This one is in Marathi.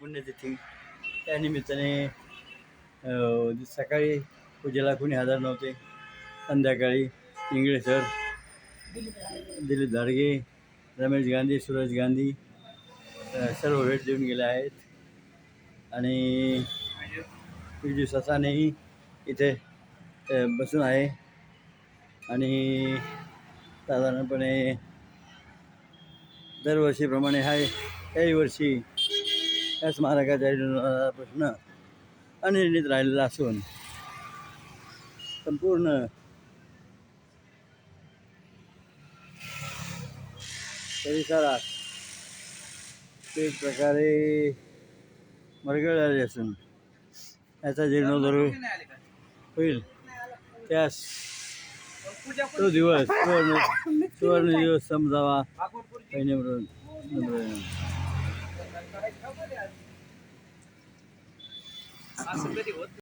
पुण्यतिथी. त्या निमित्ताने सकाळी पूजेला कोणी हजर नव्हते. संध्याकाळी इंगळे सर, दिलीप धाडगे, रमेश गांधी, सूरज गांधी सर्व भेट देऊन गेले आहेत. आणि पिजू ससानेही इथे बसून आहे. आणि साधारणपणे दरवर्षीप्रमाणे याही वर्षी या स्मारकाच्या जीर्णोद्धाराचा प्रश्न अनिर्णित राहिलेला असून संपूर्ण परिसरात एक प्रकारे मरगळ आली असून याचा जीर्णोद्धार होईल त्यास तो दिवस सुवर्ण दिवस समजावा.